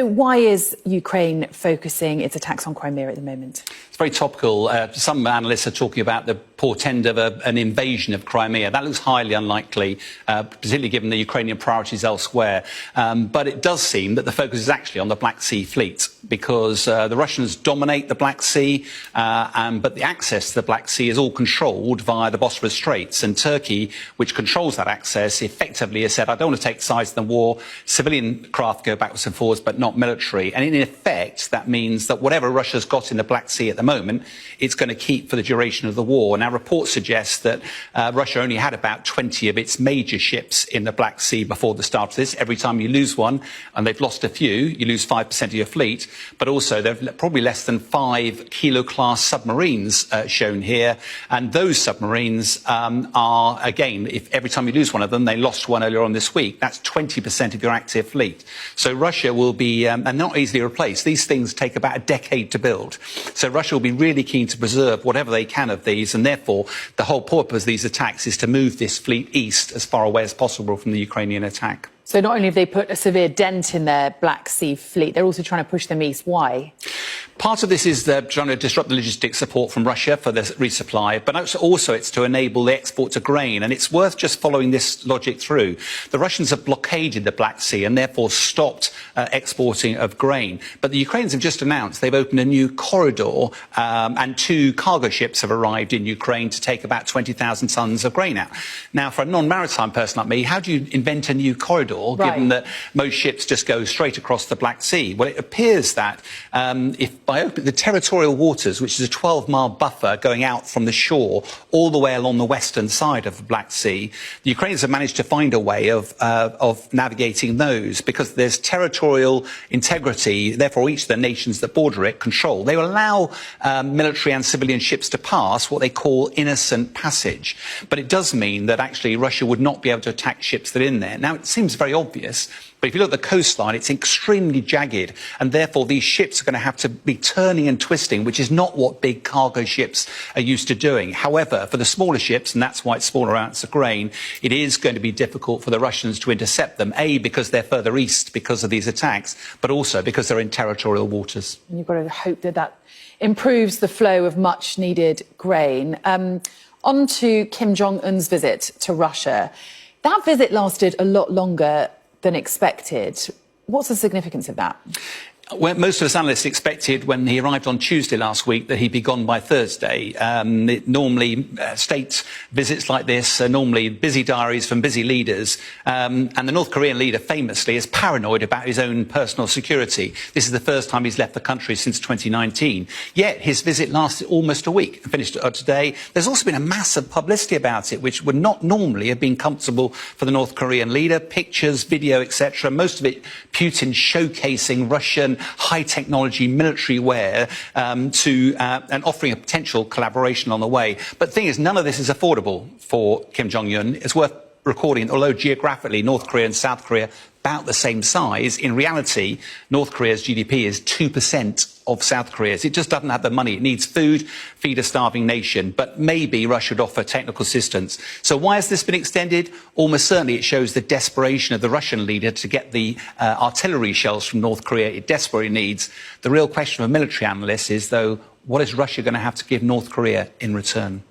Why is Ukraine focusing its attacks on Crimea at the moment? It's very topical. Some analysts are talking about the portend of an invasion of Crimea. That looks highly unlikely, particularly given the Ukrainian priorities elsewhere. But it does seem that the focus is actually on the Black Sea fleet, because the Russians dominate the Black Sea, but the access to the Black Sea is all controlled via the Bosphorus Straits. And Turkey, which controls that access, effectively has said, I don't want to take sides in the war. Civilian craft go backwards and forwards, but not military. And in effect, that means that whatever Russia's got in the Black Sea at the moment, it's going to keep for the duration of the war. Now, reports suggest that Russia only had about 20 of its major ships in the Black Sea before the start of this. Every time you lose one, and they've lost a few, you lose 5% of your fleet. But also, there are probably less than 5 Kilo-class submarines shown here. And those submarines are, again, if every time you lose one of them, they lost one earlier on this week, that's 20% of your active fleet. So Russia will be, and not easily replaced. These things take about a decade to build. So Russia will be really keen to preserve whatever they can of these, and therefore the whole purpose of these attacks is to move this fleet east as far away as possible from the Ukrainian attack. So not only have they put a severe dent in their Black Sea fleet, they're also trying to push them east. Why? Part of this is trying to disrupt the logistic support from Russia for the resupply, but also it's to enable the export of grain. And it's worth just following this logic through. The Russians have blockaded the Black Sea and therefore stopped exporting of grain. But the Ukrainians have just announced they've opened a new corridor, and 2 cargo ships have arrived in Ukraine to take about 20,000 tons of grain out. Now, for a non-maritime person like me, how do you invent a new corridor, given that most ships just go straight across the Black Sea? Well, it appears that if by opening the territorial waters, which is a 12-mile buffer going out from the shore all the way along the western side of the Black Sea, the Ukrainians have managed to find a way of navigating those, because there's territorial integrity. Therefore, each of the nations that border it control. They will allow military and civilian ships to pass what they call innocent passage. But it does mean that actually Russia would not be able to attack ships that are in there. Now, it seems very obvious, but if you look at the coastline, it's extremely jagged, and therefore these ships are going to have to be turning and twisting, which is not what big cargo ships are used to doing. However, for the smaller ships, and that's why it's smaller amounts of grain, it is going to be difficult for the Russians to intercept them, A, because they're further east because of these attacks, but also because they're in territorial waters. And you've got to hope that that improves the flow of much-needed grain. On to Kim Jong-un's visit to Russia. That visit lasted a lot longer than expected. What's the significance of that? Well, most of us analysts expected when he arrived on Tuesday last week that he'd be gone by Thursday. Normally, state visits like this are normally busy diaries from busy leaders. And the North Korean leader famously is paranoid about his own personal security. This is the first time he's left the country since 2019. Yet his visit lasted almost a week and finished today. There's also been a massive publicity about it, which would not normally have been comfortable for the North Korean leader. Pictures, video, etc. Most of it Putin showcasing Russian high-technology military wear and offering a potential collaboration on the way. But the thing is, none of this is affordable for Kim Jong-un. It's worth recording, although geographically North Korea and South Korea about the same size, in reality, North Korea's GDP is 2% of South Korea's. It just doesn't have the money. It needs food, feed a starving nation. But maybe Russia would offer technical assistance. So why has this been extended? Almost certainly it shows the desperation of the Russian leader to get the artillery shells from North Korea it desperately needs. The real question for military analysts is, though, what is Russia going to have to give North Korea in return?